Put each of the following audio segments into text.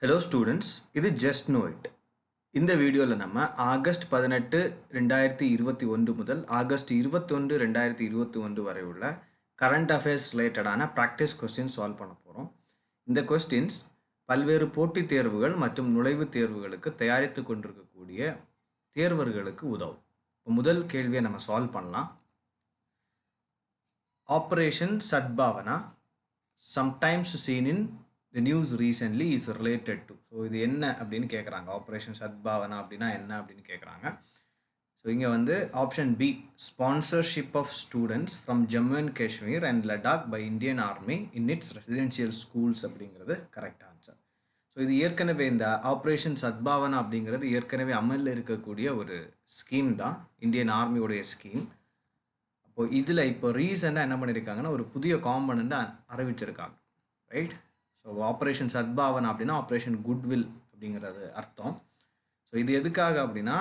Hello students, இது just no it. இந்த வீடியோவில் நம்ம ஆகஸ்ட் 18 2021 முதல் ஆகஸ்ட் 21 2021 வரை உள்ள கரண்ட் அஃபேர்ஸ் ரிலேட்டடான ப்ராக்டிஸ் கொஸ்டின் சால்வ் பண்ண போகிறோம். இந்த கொஸ்டின்ஸ் பல்வேறு போட்டித் தேர்வுகள் மற்றும் நுழைவுத் தேர்வுகளுக்கு தயாரித்து கொண்டிருக்கக்கூடிய தேர்வர்களுக்கு உதவும். முதல் கேள்வியை நம்ம சால்வ் பண்ணலாம். Operation Sadbhavana sometimes seen in the news recently is related to. So இது என்ன அப்படின்னு கேட்குறாங்க. ஆப்ரேஷன் சத்பாவனா அப்படின்னா என்ன அப்படின்னு கேட்குறாங்க. ஸோ இங்கே வந்து option B, sponsorship of students from Jammu and Kashmir and Ladakh by Indian army in its residential schools அப்படிங்கிறது கரெக்ட் ஆன்சர். ஸோ இது ஏற்கனவே இந்த ஆப்ரேஷன் சத்பாவனா அப்படிங்கிறது ஏற்கனவே அமலில் இருக்கக்கூடிய ஒரு ஸ்கீம் தான், இந்தியன் ஆர்மியோடைய ஸ்கீம். அப்போது இதில் இப்போ ரீசெண்டாக என்ன பண்ணியிருக்காங்கன்னா ஒரு புதிய காம்பனண்ட்டை அறிவிச்சிருக்காங்க, ரைட்? ஸோ ஆப்ரேஷன் சத்பாவனா அப்படின்னா ஆப்ரேஷன் குட்வில் அப்படிங்கிறது அர்த்தம். ஸோ இது எதுக்காக அப்படின்னா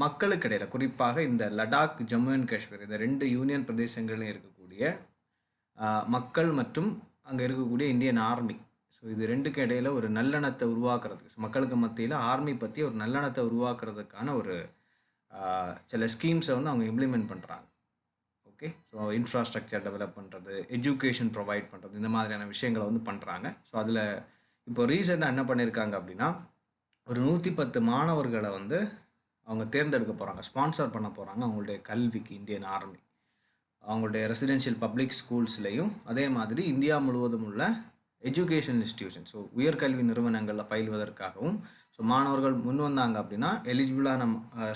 மக்களுக்கு இடையில், குறிப்பாக இந்த லடாக், ஜம்மு அண்ட் காஷ்மீர் இந்த ரெண்டு யூனியன் பிரதேசங்களிலும் இருக்கக்கூடிய மக்கள் மற்றும் அங்கே இருக்கக்கூடிய இந்தியன் ஆர்மி, ஸோ இது ரெண்டுக்கு இடையில் ஒரு நல்லெண்ணத்தை உருவாக்குறதுக்கு, மக்களுக்கு மத்தியில் ஆர்மி பற்றி ஒரு நல்லெண்ணத்தை உருவாக்குறதுக்கான ஒரு சில ஸ்கீம்ஸை வந்து அவங்க இம்ப்ளிமெண்ட் பண்ணுறாங்க. ஓகே, ஸோ இன்ஃப்ராஸ்ட்ரக்சர் டெவலப் பண்ணுறது, எஜுகேஷன் ப்ரொவைட் பண்ணுறது, இந்த மாதிரியான விஷயங்களை வந்து பண்ணுறாங்க. ஸோ அதில் இப்போ ரீசெண்டாக என்ன பண்ணியிருக்காங்க அப்படின்னா ஒரு 110 மாணவர்களை வந்து அவங்க தேர்ந்தெடுக்க போகிறாங்க, ஸ்பான்சர் பண்ண போகிறாங்க அவங்களுடைய கல்விக்கு. இந்தியன் ஆர்மி அவங்களுடைய ரெசிடென்ஷியல் பப்ளிக் ஸ்கூல்ஸ்லேயும் அதே மாதிரி இந்தியா முழுவதும் உள்ள எஜுகேஷன் இன்ஸ்டிடியூஷன், ஸோ உயர்கல்வி நிறுவனங்களில் பயில்வதற்காகவும் ஸோ மாணவர்கள் முன் வந்தாங்க அப்படின்னா எலிஜிபிளான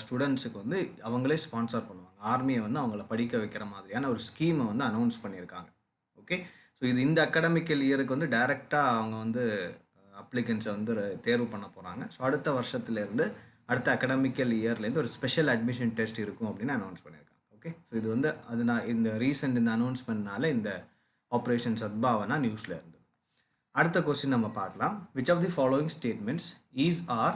ஸ்டூடெண்ட்ஸுக்கு வந்து அவங்களே ஸ்பான்சர் பண்ணுவாங்க. ஆர்மியை வந்து அவங்கள படிக்க வைக்கிற மாதிரியான ஒரு ஸ்கீமை வந்து அனௌன்ஸ் பண்ணியிருக்காங்க. ஓகே, ஸோ இது இந்த அகாடமிக்கல் இயருக்கு வந்து டைரெக்டாக அவங்க வந்து அப்ளிகன்ஸை வந்து தேர்வு பண்ண போகிறாங்க. ஸோ அடுத்த வருஷத்துலேருந்து அடுத்த அகாடமிக்கல் இயர்லேருந்து ஒரு ஸ்பெஷல் அட்மிஷன் டெஸ்ட் இருக்கும் அப்படின்னு அனௌன்ஸ் பண்ணியிருக்காங்க. ஓகே, ஸோ இது வந்து அது நான் இந்த ரீசெண்ட் இந்த அனௌன்ஸ்மெண்ட்னால இந்த ஆப்ரேஷன் சத்பாவனா நியூஸில் இருந்தது. அடுத்த கொஸ்டின் நம்ம பார்க்கலாம். Which of the following statements is are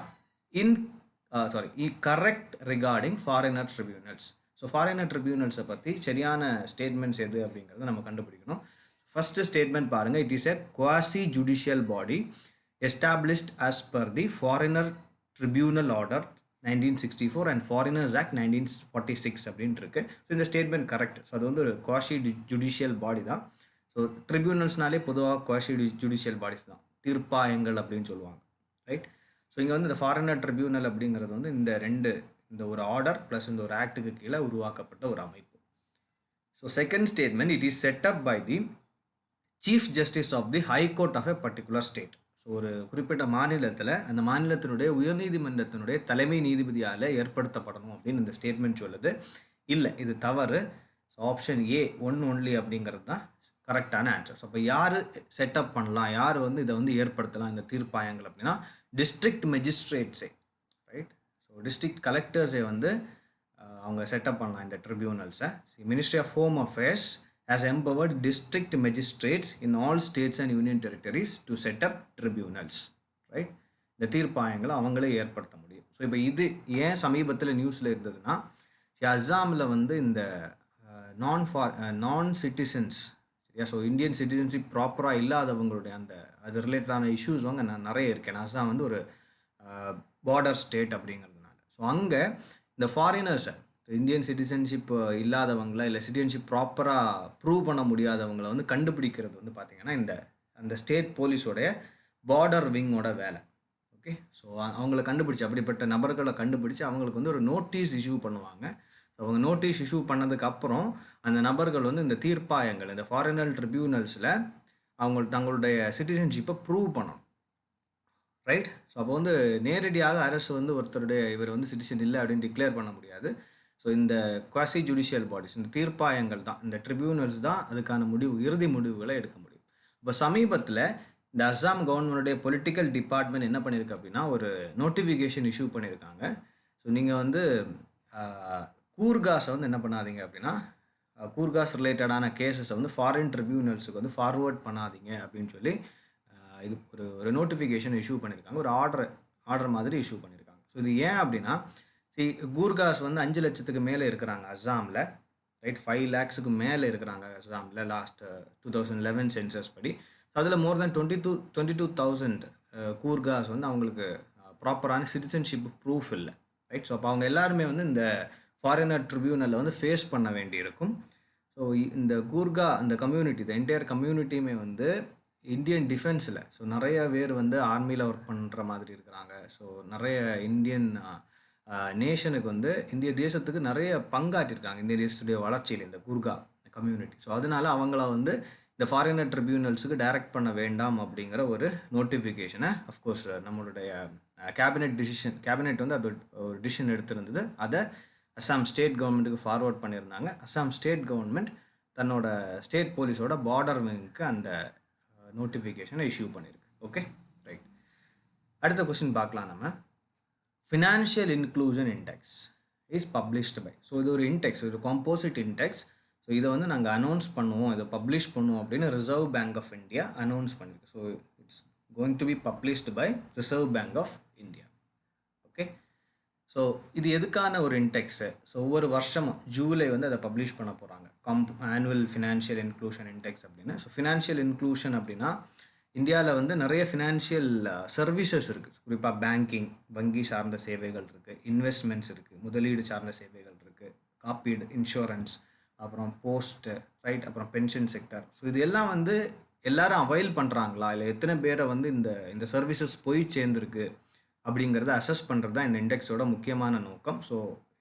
correct regarding foreigner tribunals? So foreigner ட்ரிபியூனல்ஸை பற்றி சரியான ஸ்டேட்மெண்ட்ஸ் எது அப்படிங்கிறத நம்ம கண்டுபிடிக்கணும். ஃபஸ்ட்டு ஸ்டேட்மெண்ட் பாருங்கள். It is a quasi judicial body established as per the foreigner tribunal order 1964 and foreigners act 1946 அப்படின்ட்டு இருக்கு. ஸோ இந்த ஸ்டேட்மெண்ட் கரெக்ட். ஸோ அது வந்து ஒரு குவாசி ஜுடிஷியல் பாடி தான். ஸோ ட்ரிபியூனல்ஸ்னாலே பொதுவாக குவாசி ஜுடிஷியல் பாடிஸ் தான், தீர்ப்பாயங்கள் அப்படின்னு சொல்லுவாங்க, ரைட்? ஸோ இங்கே வந்து இந்த ஃபாரினர் ட்ரிபியூனல் அப்படிங்கிறது வந்து இந்த ஒரு ஆர்டர் ப்ளஸ் இந்த ஒரு ஆக்டுக்கு கீழே உருவாக்கப்பட்ட ஒரு அமைப்பு. So second statement, it is set up by the chief justice of the high court of a particular state. So ஒரு குறிப்பிட்ட மாநிலத்தில் அந்த மாநிலத்தினுடைய உயர்நீதிமன்றத்தினுடைய தலைமை நீதிபதியால் ஏற்படுத்தப்படணும் அப்படின்னு இந்த ஸ்டேட்மெண்ட் சொல்லுது. இல்லை, இது தவறு. So option A one only அப்படிங்கிறது தான் கரெக்டான ஆன்சர். ஸோ அப்போ யார் செட்டப் பண்ணலாம், யார் வந்து இதை வந்து ஏற்படுத்தலாம் இந்த தீர்ப்பாயங்கள் அப்படின்னா டிஸ்ட்ரிக்ட் மெஜிஸ்ட்ரேட்ஸே, ரைட்? ஸோ டிஸ்ட்ரிக்ட் கலெக்டர்ஸே வந்து அவங்க செட்டப் பண்ணலாம் இந்த ட்ரிபியூனல்ஸை. Ministry of home affairs has empowered district magistrates in all states and union territories to set up tribunals, right? இந்த தீர்ப்பாயங்களை அவங்களே ஏற்படுத்த முடியும். ஸோ இப்போ ஏன் சமீபத்தில் நியூஸில் இருந்ததுன்னா, அஸ்ஸாமில் வந்து இந்த நான் சிட்டிசன்ஸ், சரியா, ஸோ இந்தியன் சிட்டிசன்ஷிப் ப்ராப்பராக இல்லாதவங்களுடைய அது ரிலேட்டடான இஷ்யூஸ் வந்து நிறைய இருக்கேன். அஸ்ஸாம் வந்து ஒரு பார்டர் ஸ்டேட் அப்படிங்கிறதுனால ஸோ அங்கே இந்த ஃபாரினர்ஸை, இந்தியன் சிட்டிசன்ஷிப் இல்லாதவங்கள இல்லை சிட்டிசன்ஷிப் ப்ராப்பராக ப்ரூவ் பண்ண முடியாதவங்களை வந்து கண்டுபிடிக்கிறது வந்து பார்த்திங்கன்னா அந்த ஸ்டேட் போலீஸோடைய பார்டர் விங்கோட வேலை. ஓகே, ஸோ அவங்கள கண்டுபிடிச்சி, அப்படிப்பட்ட நபர்களை கண்டுபிடிச்சி அவங்களுக்கு வந்து ஒரு நோட்டீஸ் இஷ்யூ பண்ணுவாங்க. அவங்க நோட்டீஸ் இஷ்யூ பண்ணதுக்கு அப்புறம் அந்த நபர்கள் வந்து இந்த தீர்ப்பாயங்கள், இந்த ஃபாரினர் ட்ரிபியூனல்ஸில் அவங்க தங்களுடைய சிட்டிசன்ஷிப்பை ப்ரூவ் பண்ணணும், ரைட்? ஸோ அப்போ வந்து நேரடியாக அரசு வந்து இவர் வந்து சிட்டிசன் இல்லை அப்படின்னு டிக்ளேர் பண்ண முடியாது. ஸோ இந்த குவாசி ஜுடிஷியல் பாடிஸ், இந்த தீர்ப்பாயங்கள் தான், இந்த ட்ரிபியூனல்ஸ் தான் அதுக்கான இறுதி முடிவுகளை எடுக்க முடியும். இப்போ சமீபத்தில் இந்த அஸ்ஸாம் கவர்மெண்ட்டுடைய பொலிட்டிக்கல் டிபார்ட்மெண்ட் என்ன பண்ணியிருக்கு அப்படின்னா ஒரு நோட்டிஃபிகேஷன் இஷ்யூ பண்ணியிருக்காங்க. ஸோ நீங்கள் வந்து கூர்காஸை வந்து என்ன பண்ணாதீங்க அப்படின்னா கூர்காஸ் ரிலேட்டடான கேசஸை வந்து ஃபாரின் ட்ரிபியூனல்ஸுக்கு வந்து ஃபார்வர்ட் பண்ணாதீங்க அப்படின்னு சொல்லி இது ஒரு நோட்டிஃபிகேஷன் இஷ்யூ பண்ணியிருக்காங்க, ஒரு ஆர்டர் மாதிரி இஷ்யூ பண்ணியிருக்காங்க. ஸோ இது ஏன் அப்படின்னா, கூர்காஸ் வந்து 5 லட்சத்துக்கு மேலே இருக்கிறாங்க அஸ்ஸாமில், ரைட்? 5 lakhs மேலே இருக்கிறாங்க அஸ்ஸாமில் லாஸ்ட் 2011 சென்சஸ் படி. அதில் மோர் தென் 22,000 கூர்காஸ் வந்து அவங்களுக்கு ப்ராப்பரான சிட்டிசன்ஷிப் ப்ரூஃப் இல்லை, ரைட். ஸோ அப்போ அவங்க எல்லாருமே வந்து இந்த ஃபாரினர் ட்ரிபியூனலில் வந்து ஃபேஸ் பண்ண வேண்டியிருக்கும். ஸோ இந்த கூர்கா அந்த கம்யூனிட்டி, இந்த என்டையர் கம்யூனிட்டியுமே வந்து இந்தியன் டிஃபென்ஸில், ஸோ நிறைய பேர் வந்து ஆர்மியில் ஒர்க் பண்ணுற மாதிரி இருக்கிறாங்க. ஸோ நிறைய இந்தியன் நேஷனுக்கு வந்து இந்திய தேசத்துக்கு நிறைய பங்காற்றிருக்காங்க, இந்திய தேசத்துடைய வளர்ச்சியில் இந்த கூர்கா கம்யூனிட்டி. ஸோ அதனால அவங்கள வந்து இந்த ஃபாரினர் ட்ரிபியூனல்ஸுக்கு டைரக்ட் பண்ண வேண்டாம் அப்படிங்கிற ஒரு நோட்டிஃபிகேஷனை அஃப்கோர்ஸ் நம்மளுடைய கேபினெட் வந்து அது ஒரு டிசிஷன் எடுத்திருந்தது. அதை அஸ்ஸாம் ஸ்டேட் கவர்மெண்ட்டுக்கு ஃபார்வர்ட் பண்ணியிருந்தாங்க. அஸ்ஸாம் ஸ்டேட் கவர்மெண்ட் தன்னோட ஸ்டேட் போலீஸோட பார்டர் விங்க்கு அந்த நோட்டிஃபிகேஷனை இஷ்யூ பண்ணியிருக்கு. Okay, right. அடுத்த கொஸ்டின் பார்க்கலாம் நம்ம. Financial inclusion index is published by. So இது ஒரு இண்டெக்ஸ், ஒரு காம்போசிட் இண்டெக்ஸ். ஸோ இதை வந்து நாங்கள் அனௌன்ஸ் பண்ணுவோம், இதை பப்ளிஷ் பண்ணுவோம் அப்படின்னு Reserve Bank of India announce பண்ணியிருக்கு. So it's going to be published by Reserve Bank of India. Okay, so இது எதுக்கான ஒரு இண்டெக்ஸு? ஸோ ஒவ்வொரு வருஷமும் ஜூலை வந்து அதை பப்ளிஷ் பண்ண போகிறாங்க, ஆனுவல் ஃபினான்ஷியல் இன்க்ளூஷன் இண்டெக்ஸ் அப்படின்னு. ஸோ ஃபினான்ஷியல் இன்க்ளூஷன் அப்படின்னா இந்தியாவில் வந்து நிறைய ஃபினான்ஷியல் சர்வீசஸ் இருக்குது. குறிப்பாக பேங்கிங், வங்கி சார்ந்த சேவைகள் இருக்குது, இன்வெஸ்ட்மெண்ட்ஸ் இருக்குது, முதலீடு சார்ந்த சேவைகள் இருக்குது, காப்பீடு, இன்சூரன்ஸ், அப்புறம் போஸ்ட்டு, ரைட், அப்புறம் பென்ஷன் செக்டர். ஸோ இது எல்லாம் வந்து எல்லாரும் அவைல் பண்ணுறாங்களா, இல்லை எத்தனை பேரை வந்து இந்த சர்வீசஸ் போய் சேர்ந்துருக்கு அப்படிங்கிறத அசஸ் பண்ணுறது தான் இந்த இண்டெக்ஸோட முக்கியமான நோக்கம். So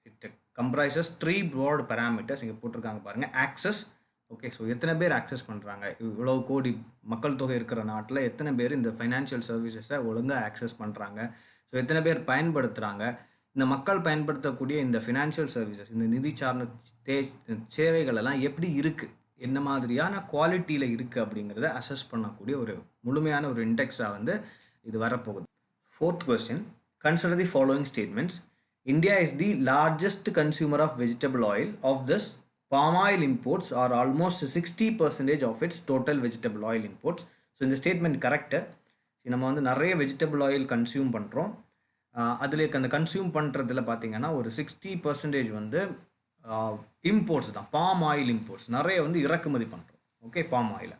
it comprises 3 broad parameters. இங்கே போட்டிருக்காங்க பாருங்கள். ஆக்சஸ், ஓகே, ஸோ எத்தனை பேர் ஆக்சஸ் பண்ணுறாங்க, இவ்வளோ கோடி மக்கள் தொகை இருக்கிற நாட்டில் எத்தனை பேர் இந்த ஃபைனான்ஷியல் சர்வீசஸை ஒழுங்காக ஆக்சஸ் பண்ணுறாங்க, ஸோ எத்தனை பேர் பயன்படுத்துகிறாங்க, இந்த மக்கள் பயன்படுத்தக்கூடிய இந்த ஃபினான்ஷியல் சர்வீசஸ், இந்த நிதி சார்ந்த சேவைகள் எல்லாம் எப்படி இருக்குது, என்ன மாதிரியான குவாலிட்டியில் இருக்குது அப்படிங்கிறத அசஸ் பண்ணக்கூடிய ஒரு முழுமையான ஒரு இண்டெக்ஸாக வந்து இது வரப்போகுது. 4th question, consider the following statements. India is the largest consumer of vegetable oil. Of this, palm oil imports are almost 60% of its total vegetable oil imports. So இந்த ஸ்டேட்மெண்ட் கரெக்டு. நம்ம வந்து நிறைய வெஜிடபிள் ஆயில் கன்சியூம் பண்ணுறோம். அதில் அந்த consume பண்ணுறதுல பார்த்திங்கன்னா ஒரு 60% வந்து இம்போர்ட்ஸ் தான், பாம் ஆயில் இம்போர்ட்ஸ் நிறைய வந்து இறக்குமதி பண்ணுறோம். ஓகே, பாம் ஆயிலை.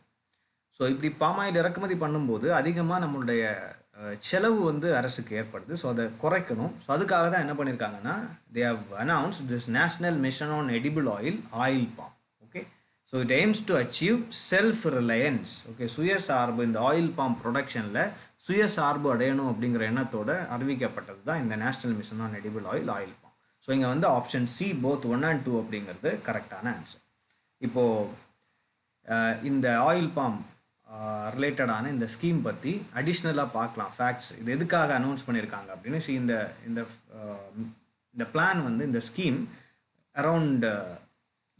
ஸோ இப்படி பாம் ஆயில் இறக்குமதி பண்ணும்போது அதிகமாக நம்மளுடைய செலவு வந்து அரசுக்கு ஏற்படுது. ஸோ அதை குறைக்கணும். ஸோ அதுக்காக தான் என்ன பண்ணியிருக்காங்கன்னா, they have announced this national mission on edible oil, oil palm. Okay, so it aims to achieve self reliance. Okay, சுயசார்பு, இந்த ஆயில் பாம் ப்ரொடக்ஷனில் சுயசார்பு அடையணும் அப்படிங்கிற எண்ணத்தோட அறிவிக்கப்பட்டது தான் இந்த national mission on edible oil, oil bomb. So இங்கே வந்து ஆப்ஷன் சி போத் 1 and 2 அப்படிங்கிறது கரெக்டான ஆன்சர். இப்போது இந்த ஆயில் பாம் ரிலேட்டடான இந்த ஸ்கீம் பற்றி அடிஷ்னலாக பார்க்கலாம் ஃபேக்ட்ஸ். இது எதுக்காக அனௌன்ஸ் பண்ணியிருக்காங்க அப்படின்னு. இந்த பிளான் வந்து, இந்த ஸ்கீம் அரவுண்ட்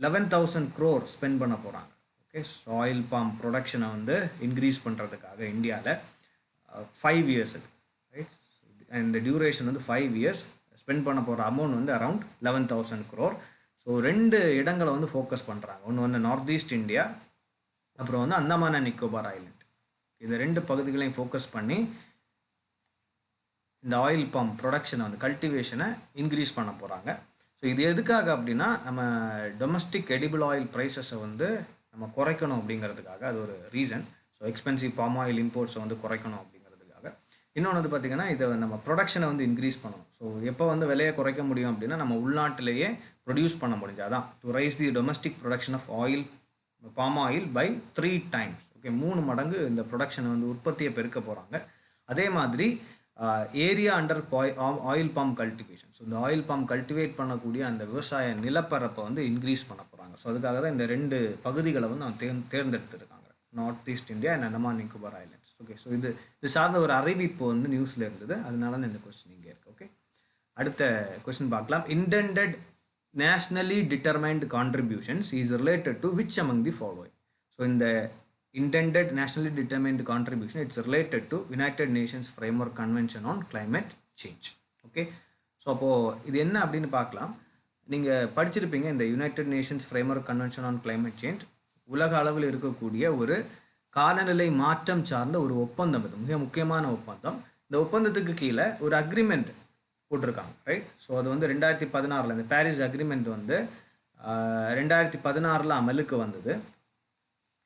11,000 crore ஸ்பெண்ட் பண்ண போகிறாங்க. ஓகே, ஸோ ஆயில் பாம் ப்ரொடக்ஷனை வந்து இன்க்ரீஸ் பண்ணுறதுக்காக இந்தியாவில் 5 years, ரைட். இந்த டியூரேஷன் வந்து 5 years. ஸ்பெண்ட் பண்ண போகிற அமௌண்ட் வந்து அரவுண்ட் 11,000 crore. ஸோ 2 இடங்களை வந்து ஃபோக்கஸ் பண்ணுறாங்க. ஒன்று வந்து நார்த் ஈஸ்ட் இந்தியா, அப்புறம் வந்து அந்தமான் அண்ட் நிக்கோபார் ஐலண்ட். இந்த 2 பகுதிகளையும் ஃபோக்கஸ் பண்ணி இந்த ஆயில் பாம் ப்ரொடக்ஷனை வந்து கல்டிவேஷனை இன்க்ரீஸ் பண்ண போகிறாங்க. ஸோ இது எதுக்காக அப்படின்னா, நம்ம டொமஸ்டிக் எடிபிள் ஆயில் ப்ரைஸஸை வந்து நம்ம குறைக்கணும் அப்படிங்கிறதுக்காக அது ஒரு reason. So expensive palm oil இம்போர்ட்ஸை வந்து குறைக்கணும் அப்படிங்கிறதுக்காக. இன்னொன்று வந்து பார்த்திங்கன்னா, இதை நம்ம ப்ரொடக்ஷனை வந்து இன்க்ரீஸ் பண்ணணும். ஸோ எப்போ வந்து விலையை குறைக்க முடியும் அப்படின்னா, நம்ம உள்நாட்டிலேயே ப்ரொடியூஸ் பண்ண முடிஞ்சாதான். To raise the domestic production of oil, palm oil by 3 times. Okay, 3 மடங்கு இந்த ப்ரொடக்ஷனை வந்து உற்பத்தியை பெருக்க போகிறாங்க. அதே மாதிரி area under oil palm cultivation. So இந்த ஆயில் பாம் கல்டிவேட் பண்ணக்கூடிய அந்த விவசாய நிலப்பரப்பை வந்து இன்க்ரீஸ் பண்ண போகிறாங்க. ஸோ அதுக்காக தான் இந்த 2 பகுதிகளை வந்து அவங்க தேர்ந்தெடுத்துருக்காங்க, north east India and Andaman Nicobar islands. Okay, so இது சார்ந்த ஒரு அறிவிப்பு வந்து நியூஸில் இருந்தது, அதனால தான் இந்த கொஸ்டின் இங்கே இருக்குது. ஓகே, அடுத்த கொஸ்டின் பார்க்கலாம். Intended nationally determined contributions is related to which among the following? So in the intended nationally determined contribution, it's related to United Nations Framework Convention on Climate Change. Okay, so அப்போது இது என்ன அப்படின்னு பார்க்கலாம். நீங்கள் படிச்சிருப்பீங்க, இந்த united Nations framework convention on climate change உலக அளவில் இருக்கக்கூடிய ஒரு காலநிலை மாற்றம் சார்ந்த ஒரு ஒப்பந்தம். இது மிக முக்கியமான ஒப்பந்தம். இந்த ஒப்பந்தத்துக்கு கீழே ஒரு அக்ரிமெண்ட் போட்டிருக்காங்க, ரைட். ஸோ அது வந்து 2016 இந்த பாரிஸ் அக்ரிமெண்ட் வந்து 2016 அமலுக்கு வந்தது.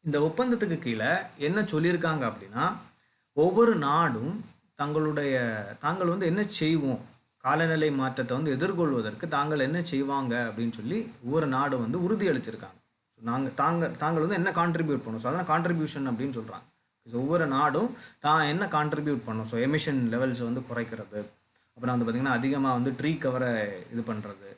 இந்த ஒப்பந்தத்துக்கு கீழே என்ன சொல்லியிருக்காங்க அப்படின்னா, ஒவ்வொரு நாடும் தாங்கள் வந்து என்ன செய்வோம், காலநிலை மாற்றத்தை வந்து எதிர்கொள்வதற்கு தாங்கள் என்ன செய்வாங்க அப்படின்னு சொல்லி ஒவ்வொரு நாடு வந்து உறுதி அளிச்சிருக்காங்க. தாங்கள் வந்து என்ன கான்ட்ரிபியூட் பண்ணும், ஸோ அதான் கான்ட்ரிபியூஷன் அப்படின்னு சொல்கிறாங்க. ஸோ ஒவ்வொரு நாடும் தான் என்ன கான்ட்ரிபியூட் பண்ணும், ஸோ எமிஷன் லெவல்ஸ் வந்து குறைக்கிறது, அப்புறம் வந்து பார்த்திங்கன்னா அதிகமாக வந்து ட்ரீ கவரை இது பண்ணுறது,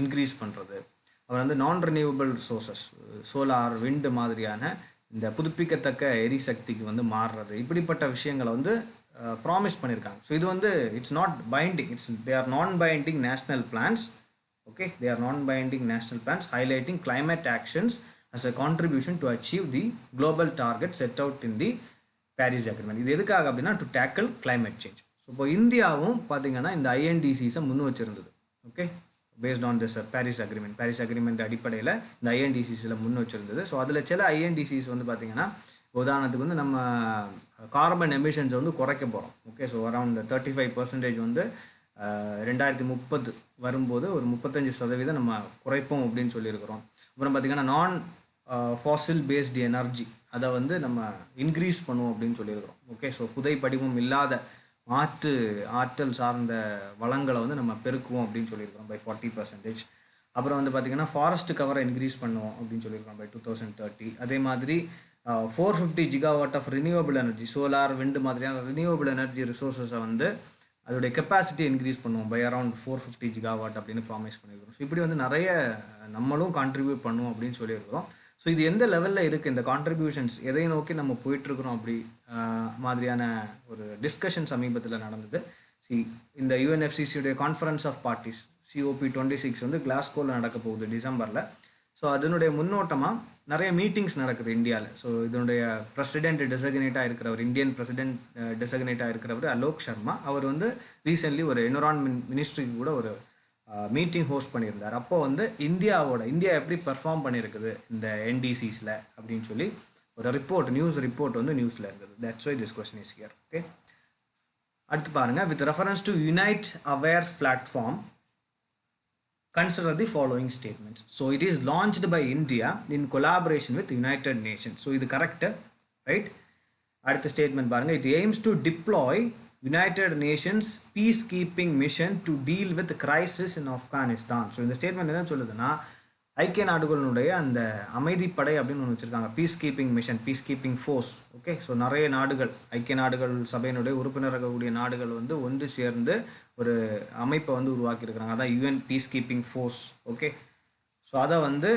இன்க்ரீஸ் பண்ணுறது, அப்புறம் வந்து நான் ரினியூவபிள் ரிசோர்ஸஸ், சோலார், விண்டு மாதிரியான இந்த புதுப்பிக்கத்தக்க எரிசக்திக்கு வந்து மாறுறது, இப்படிப்பட்ட விஷயங்களை வந்து ப்ராமிஸ் பண்ணியிருக்காங்க. ஸோ இது வந்து it's not binding, they are non binding national plans. Okay, they are non-binding national plans highlighting climate actions as a contribution to achieve the global target set out in the Paris Agreement. இது எதுக்காக அப்படின்னா to tackle climate change. So இப்போ இந்தியாவும் பார்த்தீங்கன்னா இந்த ஐஎன்டிசிஸை முன் வச்சிருந்தது. Okay, based on this Paris agreement அடிப்படையில் இந்த ஐஎன்டிசிஸில் முன் வச்சிருந்தது. ஸோ அதில் சில ஐஎன்டிசிஸ் வந்து பார்த்தீங்கன்னா உதாரணத்துக்கு வந்து நம்ம கார்பன் எமிஷன்ஸை வந்து குறைக்க போகிறோம். ஓகே, ஸோ அரௌண்ட் 35% வந்து 2030 வரும்போது ஒரு 35% நம்ம குறைப்போம் அப்படின்னு சொல்லியிருக்கிறோம். அப்புறம் பார்த்திங்கன்னா நான் ஃபாசில் பேஸ்டு எனர்ஜி அதை வந்து நம்ம இன்க்ரீஸ் பண்ணுவோம் அப்படின்னு சொல்லியிருக்கிறோம். ஓகே, ஸோ புதை படிவம் இல்லாத மாற்று ஆற்றல் சார்ந்த வளங்களை வந்து நம்ம பெருக்குவோம் அப்படின்னு சொல்லியிருக்கிறோம் பை 40%. அப்புறம் வந்து பார்த்திங்கன்னா ஃபாரஸ்ட் கவரை இன்க்ரீஸ் பண்ணுவோம் அப்படின்னு சொல்லியிருக்கிறோம் பை 2030. அதே மாதிரி 450 gigawatt of renewable energy, solar, wind மாதிரியான ரினியூவபிள் எனர்ஜி ரிசோர்ஸஸை வந்து அதோடைய கெப்பாசிட்டி இன்க்ரீஸ் பண்ணுவோம் பை அரௌண்ட் 450 ஜிகாவாட் அப்படின்னு ப்ராமிஸ் பண்ணியிருக்கிறோம். ஸோ இப்படி வந்து நிறைய நம்மளும் கான்ட்ரிபியூட் பண்ணுவோம் அப்படின்னு சொல்லியிருக்கிறோம். ஸோ இது எந்த லெவலில் இருக்குது, இந்த கான்ட்ரிபியூஷன்ஸ் எதை நோக்கி நம்ம போயிட்டுருக்குறோம் அப்படி மாதிரியான ஒரு டிஸ்கஷன் சமீபத்தில் நடந்தது. இந்த யூஎன்எஃப்சிசியுடைய கான்ஃபரன்ஸ் ஆஃப் பார்ட்டிஸ் COP26 வந்து கிளாஸ்கோவில் நடக்க போகுது டிசம்பரில். ஸோ அதனுடைய முன்னோட்டமாக நிறைய மீட்டிங்ஸ் நடக்குது இந்தியாவில். ஸோ இதனுடைய பிரசிடென்ட் டெசக்னேட்டாக இருக்கிறவர், இந்தியன் பிரசிடென்ட் டெசக்னேட்டாக இருக்கிறவர் அலோக் சர்மா. அவர் வந்து ரீசென்ட்லி ஒரு என்விரான்மெண்ட் மினிஸ்ட்ரிக்கு கூட ஒரு மீட்டிங் ஹோஸ்ட் பண்ணியிருந்தார். அப்போது வந்து இந்தியா எப்படி பெர்ஃபார்ம் பண்ணியிருக்குது இந்த என்டிசிஸில் அப்படின்னு சொல்லி ஒரு நியூஸ் ரிப்போர்ட் வந்து நியூஸில் இருக்குது. That's why this question is here. Okay, அடுத்து பாருங்கள். With reference to unite aware platform, consider the following statements. So it is launched by India in collaboration with United Nations. So இது correct, right? அடுத்த statement பாருங்க. It aims to deploy United Nations peacekeeping mission to deal with the crisis in Afghanistan. So இந்த statement என்ன சொல்லுதுன்னா, ஐக்கிய நாடுகளுடைய அந்த அமைதிப்படை அப்படின்னு ஒன்று வச்சுருக்காங்க, piece keeping mission, piece keeping force. Okay, so நிறைய நாடுகள், ஐக்கிய நாடுகள் சபையினுடைய உறுப்பினராகக்கூடிய நாடுகள் வந்து ஒன்று சேர்ந்து ஒரு அமைப்பை வந்து உருவாக்கியிருக்கிறாங்க. அதான் UN piece keeping force. Okay, so அதை வந்து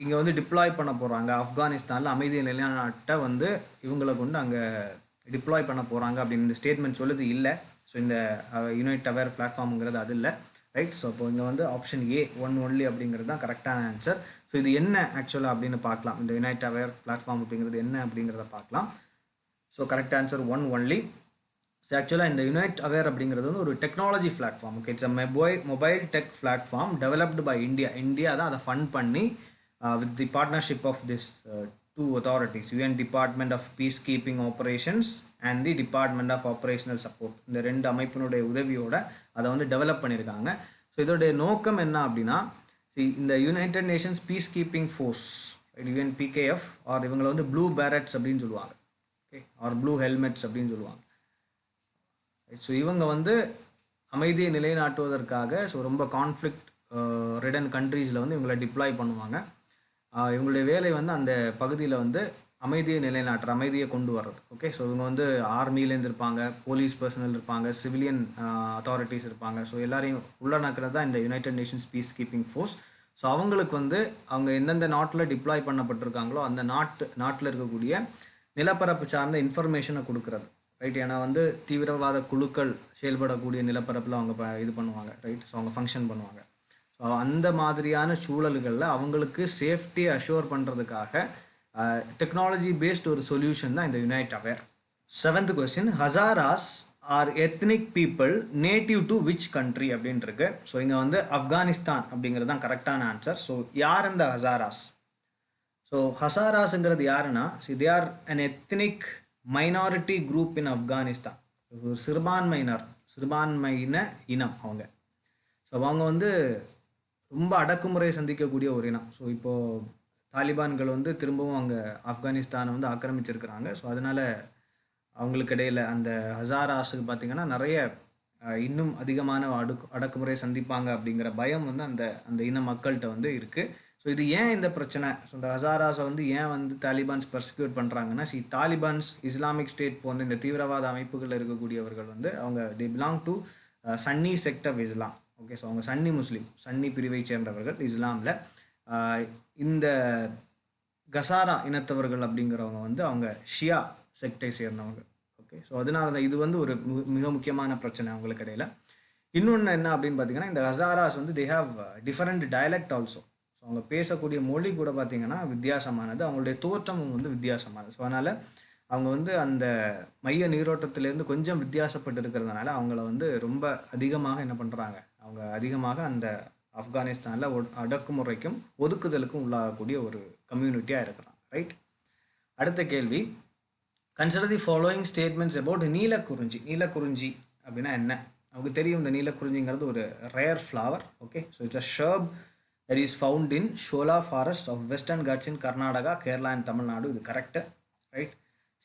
இங்கே வந்து டிப்ளாய் பண்ண போகிறாங்க. ஆப்கானிஸ்தானில் அமைதியை நிலைநாட்ட வந்து இவங்களை கொண்டு அங்கே டிப்ளாய் பண்ண போகிறாங்க அப்படின்னு இந்த ஸ்டேட்மெண்ட் சொல்லுது இல்லை. ஸோ இந்த யுனைட் அவேர் பிளாட்ஃபார்முங்கிறது அது இல்லை, ரைட்? ஸோ இப்போ இங்கே வந்து ஆப்ஷன் A 1 only அப்படிங்கிறது தான் கரெக்டான ஆன்சர். ஸோ இது என்ன ஆக்சுவலாக அப்படின்னு பார்க்கலாம். இந்த யுனைட் அவேர் பிளாட்ஃபார்ம் அப்படிங்கிறது என்ன அப்படிங்கிறத பார்க்கலாம். So correct answer 1 only. So ஆக்சுவலாக இந்த யுனைட் அவேர் அப்படிங்கிறது வந்து ஒரு technology platform. Okay, it's a mobile tech platform developed by India தான் அதை ஃபண்ட் பண்ணி with the partnership of this two authorities, UN Department of Peacekeeping Operations and the Department of Operational Support. இந்த ரெண்டு அமைப்பினுடைய உதவியோட அதை வந்து டெவலப் பண்ணியிருக்காங்க. ஸோ இதோடைய நோக்கம் என்ன அப்படின்னா, இந்த united nations peace keeping force, UNPKF, or இவங்களை வந்து ப்ளூ பேரட்ஸ் அப்படின்னு சொல்லுவாங்க, ஓகே, ஆர் ப்ளூ ஹெல்மெட்ஸ் அப்படின்னு சொல்லுவாங்க. ஸோ இவங்க வந்து அமைதியை நிலைநாட்டுவதற்காக ஸோ ரொம்ப கான்ஃப்ளிக்ட் ரிடன் கண்ட்ரீஸில் வந்து இவங்களை டிப்ளாய் பண்ணுவாங்க. இவங்களுடைய வேலை வந்து அந்த பகுதியில் வந்து அமைதியை நிலைநாட்டுற, அமைதியை கொண்டு வர்றது. ஓகே, ஸோ இவங்க வந்து ஆர்மிலேருந்து இருப்பாங்க, போலீஸ் பர்சனல் இருப்பாங்க, சிவிலியன் அத்தாரிட்டிஸ் இருப்பாங்க. ஸோ எல்லாரையும் உள்ளடக்கிறது தான் இந்த united nations peace keeping force. So அவங்களுக்கு வந்து அவங்க எந்தெந்த நாட்டில் டிப்ளாய் பண்ணப்பட்டிருக்காங்களோ அந்த நாட்டில் இருக்கக்கூடிய நிலப்பரப்பு சார்ந்த இன்ஃபர்மேஷனை கொடுக்குறது, ரைட்? ஏன்னா வந்து தீவிரவாத குழுக்கள் செயல்படக்கூடிய நிலப்பரப்பில் அவங்க இது பண்ணுவாங்க, ரைட்? ஸோ அவங்க ஃபங்க்ஷன் பண்ணுவாங்க. ஸோ அந்த மாதிரியான சூழல்களில் அவங்களுக்கு சேஃப்டியை அஷ்யூர் பண்ணுறதுக்காக டெக்னாலஜி பேஸ்ட் ஒரு சொல்யூஷன் தான் இந்த unite aware. 7th question, Hazaras are ethnic people native to which country அப்படின்னு இருக்கு. ஸோ இங்கே வந்து ஆப்கானிஸ்தான் அப்படிங்கிறது தான் கரெக்டான ஆன்சர். ஸோ யார் இந்த ஹசாராஸ்? ஸோ ஹசாராஸுங்கிறது யாருன்னா, they are an ethnic minority group இன் ஆப்கானிஸ்தான். ஒரு சிறுபான்மையின இனம் அவங்க. ஸோ அவங்க வந்து ரொம்ப அடக்குமுறை சந்திக்கக்கூடிய ஒரு இனம். ஸோ இப்போது தாலிபான்கள் வந்து திரும்பவும் அங்கே ஆப்கானிஸ்தானை வந்து ஆக்கிரமிச்சிருக்கிறாங்க. ஸோ அதனால் அவங்களுக்கு இடையில் அந்த ஹசாராஸுக்கு பார்த்திங்கன்னா நிறைய இன்னும் அதிகமான அடக்குமுறை சந்திப்பாங்க அப்படிங்கிற பயம் வந்து அந்த அந்த இன மக்கள்கிட்ட வந்து இருக்குது. ஸோ இது ஏன் இந்த பிரச்சனை, ஸோ இந்த ஹசாராஸை வந்து ஏன் வந்து தாலிபான்ஸ் பர்சிக்யூட் பண்ணுறாங்கன்னா, தாலிபான்ஸ், இஸ்லாமிக் ஸ்டேட் போன்ற இந்த தீவிரவாத அமைப்புகளில் இருக்கக்கூடியவர்கள் வந்து அவங்க they belong to Sunni sect of Islam. Okay, so அவங்க சன்னி முஸ்லீம், சன்னி பிரிவை சேர்ந்தவர்கள் இஸ்லாமில். இந்த கசாரா இனத்தவர்கள் அப்படிங்கிறவங்க வந்து அவங்க ஷியா செக்டை சேர்ந்தவங்க. ஓகே, ஸோ அதனால தான் இது வந்து ஒரு மிக முக்கியமான பிரச்சனை அவங்களுக்கு இடையில். இன்னொன்று என்ன அப்படின்னு பார்த்தீங்கன்னா, இந்த ஹசாராஸ் வந்து they have different dialect also. So அவங்க பேசக்கூடிய மொழி கூட பார்த்திங்கன்னா வித்தியாசமானது, அவங்களுடைய தோற்றமும் வந்து வித்தியாசமானது. ஸோ அதனால் அவங்க வந்து அந்த மைய நீரோட்டத்திலேருந்து கொஞ்சம் வித்தியாசப்பட்டு இருக்கிறதுனால அவங்கள வந்து ரொம்ப அதிகமாக என்ன பண்ணுறாங்க, அவங்க அதிகமாக அந்த ஆப்கானிஸ்தானில் அடக்குமுறைக்கும் ஒதுக்குதலுக்கும் உள்ளாகக்கூடிய ஒரு கம்யூனிட்டியாக இருக்கிறாங்க. ரைட், அடுத்த கேள்வி, consider the following statements about Neelakurinji. Neelakurinji அப்படின்னா என்ன? நமக்கு தெரியும், இந்த நீலக்குறிஞ்சிங்கிறது ஒரு rare flower. Okay, so it's a shrub that is found in Shola forest of Western Ghats in Karnataka, Kerala and Tamil Nadu. இது கரெக்ட். ரைட்,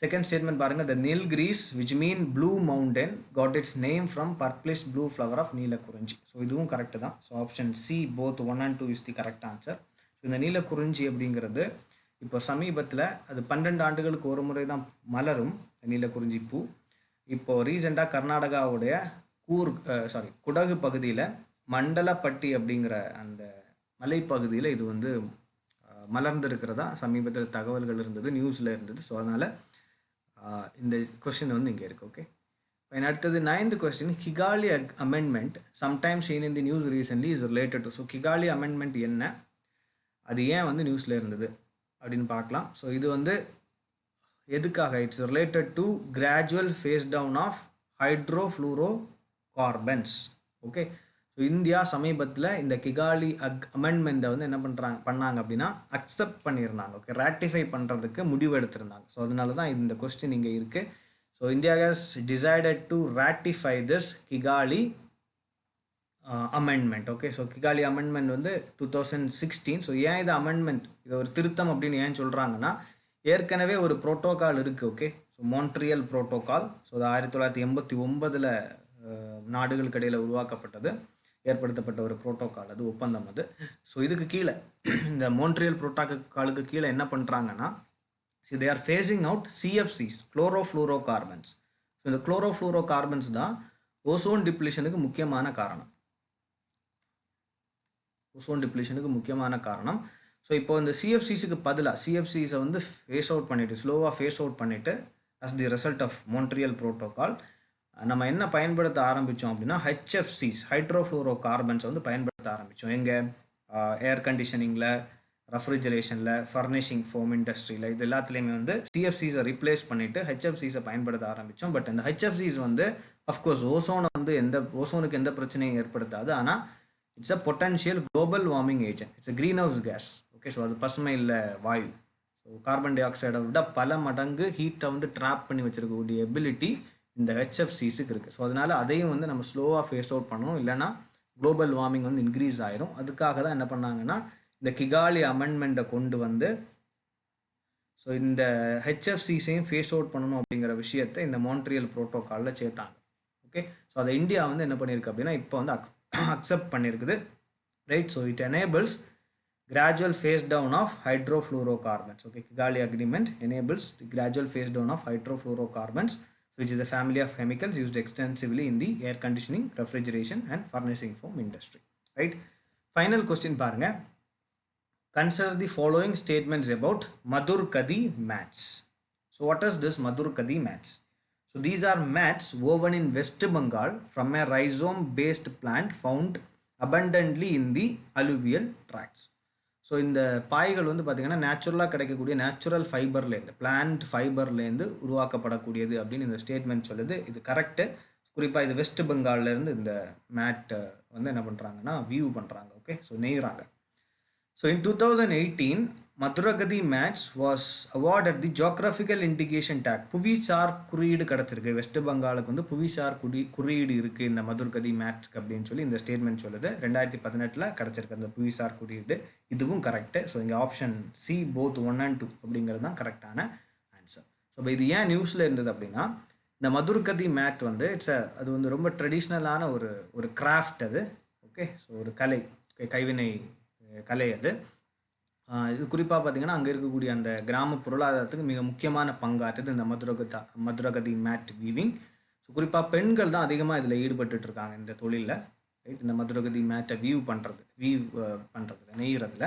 செகண்ட் ஸ்டேட்மெண்ட் பாருங்க, the Nilgiris which mean blue mountain got its name from purplish blue flower of Neelakurinji. So இதுவும் correct தான். So option C both 1 and 2 is the correct answer. So இந்த நீலக்குறிஞ்சி அப்படிங்கிறது இப்போ சமீபத்தில் அது 12 ஆண்டுகளுக்கு ஒரு முறை தான் மலரும் நீலக்குறிஞ்சி பூ. இப்போது ரீசெண்டாக கர்நாடகாவுடைய குடகு பகுதியில் மண்டலப்பட்டி அப்படிங்கிற அந்த மலைப்பகுதியில் இது வந்து மலர்ந்திருக்கிறதா சமீபத்தில் தகவல்கள் இருந்தது, நியூஸில் இருந்தது. ஸோ அதனால் இந்த கொஸ்டின் வந்து இங்கே இருக்குது. ஓகே, அடுத்தது 9th question, Kigali amendment sometimes seen in the news recently is related to. So Kigali amendment என்ன, அது ஏன் வந்து நியூஸில் இருந்தது அப்படின்னு பார்க்கலாம். ஸோ இது வந்து எதுக்காக, it's related to gradual phase down of hydrofluorocarbons. Okay, so India சமீபத்தில் இந்த கிகாலி அமெண்ட்மெண்ட்டை வந்து என்ன பண்ணாங்க அப்படின்னா அக்செப்ட் பண்ணியிருந்தாங்க. ஓகே, ராட்டிஃபை பண்ணுறதுக்கு முடிவு எடுத்திருந்தாங்க. ஸோ அதனால தான் இந்த கொஸ்டின் இங்கே இருக்குது. So India has decided to ratify this Kigali amendment. Okay, so Kigali amendment வந்து 2016. ஸோ ஏன் இது அமெண்ட்மெண்ட், இது ஒரு திருத்தம் அப்படின்னு ஏன் சொல்கிறாங்கன்னா, ஏற்கனவே ஒரு ப்ரோட்டோகால் இருக்குது. Okay, so Montreal protocol. So அது 1989 நாடுகளுக்கு இடையில் உருவாக்கப்பட்டது, ஏற்படுத்தப்பட்ட ஒரு ப்ரோட்டோகால், அது ஒப்பந்தம் அது. ஸோ இதுக்கு கீழே இந்த மான்ட்ரியல் ப்ரோட்டோகாலுக்கு கீழே என்ன பண்ணுறாங்கன்னா, so they are phasing out CFCs, chlorofluorocarbons. So இந்த குளோரோஃப்ளூரோ கார்பன்ஸ் தான் ஓசோன் டிப்ளிஷனுக்கு முக்கியமான காரணம். ஸோ இப்போ இந்த சிஎஃப்சிஸுக்கு பதிலாக சிஎஃப்சிஸை வந்து ஃபேஸ் அவுட் பண்ணிவிட்டு, ஸ்லோவாக ஃபேஸ் அவுட் பண்ணிவிட்டு, as the result of Montreal protocol நம்ம என்ன பயன்படுத்த ஆரம்பித்தோம் அப்படின்னா ஹெச்எஃப்சிஸ், ஹைட்ரோஃப்ளூரோ கார்பன்ஸை வந்து பயன்படுத்த ஆரம்பித்தோம். எங்கே, ஏர் கண்டிஷனிங்கில், ரெஃப்ரிஜரேஷனில், ஃபர்னிஷிங், ஃபோம் இண்டஸ்ட்ரியில், இது எல்லாத்துலேயுமே வந்து சிஎஃப்சிஸை ரீப்ளேஸ் பண்ணிவிட்டு ஹெச்எஃப்சிஸை பயன்படுத்த ஆரம்பித்தோம். பட் இந்த ஹெச்எஃப்சிஸ் வந்து அஃப்கோர்ஸ் ஓசோனுக்கு எந்த பிரச்சனையும் ஏற்படுத்தாது. ஆனால் it's a potential global warming agent, it's a green house case. Okay, so அது பசுமை இல்லை வாயு. ஸோ கார்பன் டை ஆக்சைடை விட பல மடங்கு ஹீட்டை வந்து ட்ராப் பண்ணி வச்சுருக்கக்கூடிய எபிலிட்டி இந்த ஹெச்எஃப்சிஸுக்கு இருக்குது. ஸோ அதனால் அதையும் வந்து நம்ம ஸ்லோவாக ஃபேஸ் அவுட் பண்ணணும், இல்லைனா குளோபல் வார்மிங் வந்து இன்க்ரீஸ் ஆயிரும். அதுக்காக தான் என்ன பண்ணாங்கன்னா இந்த கிகாலி அமெண்ட்மெண்ட்டை கொண்டு வந்து ஸோ இந்த ஹெச்எஃப்சிஸையும் ஃபேஸ் அவுட் பண்ணணும் அப்படிங்கிற விஷயத்தை இந்த மான்ட்ரியல் ப்ரோட்டோகாலில் சேர்த்தாங்க. ஓகே, ஸோ அதை இந்தியா வந்து என்ன பண்ணியிருக்கு அப்படின்னா இப்போ வந்து அக்செப்ட் பண்ணியிருக்குது. Right, so it enables gradual phase down of hydrofluorocarbons. Okay, Kigali agreement enables the gradual phase down of hydrofluorocarbons, which is a family of chemicals used extensively in the air conditioning, refrigeration and furnishing foam industry. Right, final question பாருங்க, consider the following statements about Madhurkadi mats. So what is this Madhurkadi mats? So these are mats woven in West Bengal from a rhizome based plant found abundantly in the alluvial tracts. So இந்த பாய்கள் வந்து பார்த்திங்கன்னா நேச்சுரலாக கிடைக்கக்கூடிய natural ஃபைபர்லேருந்து, plant ஃபைபர்லேருந்து உருவாக்கப்படக்கூடியது அப்படின்னு இந்த statement சொல்லுது. இது correct. குறிப்பாக இது வெஸ்ட் பெங்கால்லேருந்து இந்த மேட்டை வந்து என்ன பண்ணுறாங்கன்னா வியூ பண்ணுறாங்க. ஓகே, ஸோ நெய்கிறாங்க. So in 2018 Madurkathi mats was awarded the geographical indication tag. புவிசார் குறியீடு கிடச்சிருக்கு வெஸ்ட் பெங்காலுக்கு வந்து புவிசார் குறியீடு இருக்குது இந்த மதுரகதி மேட்ஸ்க்கு அப்படின்னு சொல்லி இந்த ஸ்டேட்மெண்ட் சொல்லுது. 2018 கிடச்சிருக்கு அந்த புவிசார் குறியீடு. இதுவும் கரெக்டு. ஸோ இங்கே ஆப்ஷன் சி போத் 1 and 2 அப்படிங்கிறது தான் கரெக்டான ஆன்சர். ஸோ இது ஏன் நியூஸில் இருந்தது அப்படின்னா, இந்த மதுர்கதி மேட் வந்து அது வந்து ரொம்ப ட்ரெடிஷ்னலான ஒரு கிராஃப்ட் அது. ஓகே, ஸோ ஒரு கலை, கைவினை கலை அது. இது குறிப்பாக பார்த்தீங்கன்னா அங்கே இருக்கக்கூடிய அந்த கிராம பொருளாதாரத்துக்கு மிக முக்கியமான பங்காற்றுது இந்த மதுரகதி மேட் வீவிங். ஸோ குறிப்பாக பெண்கள் தான் அதிகமாக இதில் ஈடுபட்டு இருக்காங்க இந்த தொழிலில், ரைட். இந்த மதுரகதி மேட்டை வீவ் பண்ணுறதுல நெய்கிறதுல.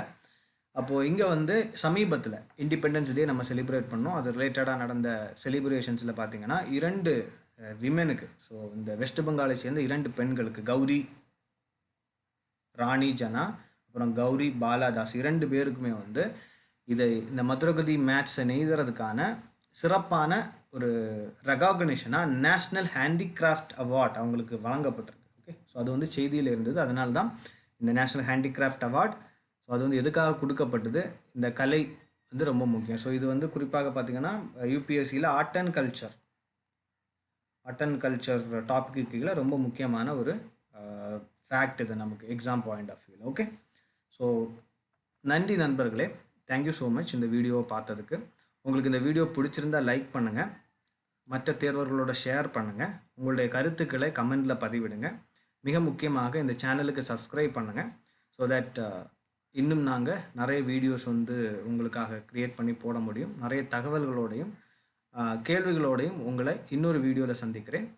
அப்போது இங்கே வந்து சமீபத்தில் இண்டிபெண்டன்ஸ் டே நம்ம செலிப்ரேட் பண்ணோம். அது ரிலேட்டடாக நடந்த செலிப்ரேஷன்ஸில் பார்த்தீங்கன்னா 2 விமெனுக்கு, ஸோ இந்த வெஸ்ட் பெங்காலை சேர்ந்த 2 பெண்களுக்கு, கௌரி ராணி ஜனா அப்புறம் கௌரி பாலாதாஸ், 2 பேருக்குமே வந்து இந்த மதுரகதி மேட்ஸை நெய்கிறதுக்கான சிறப்பான ஒரு ரெகாக்னிஷனாக நேஷ்னல் ஹேண்டிகிராஃப்ட் அவார்ட் அவங்களுக்கு வழங்கப்பட்டிருக்கு. ஓகே, ஸோ அது வந்து செய்தியில் இருந்தது. அதனால தான் இந்த நேஷ்னல் ஹேண்டிகிராஃப்ட் அவார்ட். ஸோ அது வந்து எதுக்காக கொடுக்கப்பட்டது, இந்த கலை வந்து ரொம்ப முக்கியம். ஸோ இது வந்து குறிப்பாக பார்த்திங்கன்னா யூபிஎஸ்சியில் ஆர்ட் அண்ட் கல்ச்சர் டாப்பிக்கு கீழே ரொம்ப முக்கியமான ஒரு ஃபேக்ட் இது நமக்கு எக்ஸாம் பாயிண்ட் ஆஃப் வியூவில். ஓகே, ஸோ நன்றி நண்பர்களே, தேங்க்யூ ஸோ மச் இந்த வீடியோவை பார்த்ததுக்கு. உங்களுக்கு இந்த வீடியோ பிடிச்சிருந்தால் லைக் பண்ணுங்கள், மற்ற தேர்வர்களோட ஷேர் பண்ணுங்கள், உங்களுடைய கருத்துக்களை கமெண்டில் பதிவிடுங்க. மிக முக்கியமாக இந்த சேனலுக்கு சப்ஸ்கிரைப் பண்ணுங்கள். ஸோ தட் இன்னும் நாங்கள் நிறைய வீடியோஸ் வந்து உங்களுக்காக க்ரியேட் பண்ணி போட முடியும். நிறைய தகவல்களோடையும் கேள்விகளோடையும் உங்களை இன்னொரு வீடியோவில் சந்திக்கிறேன்.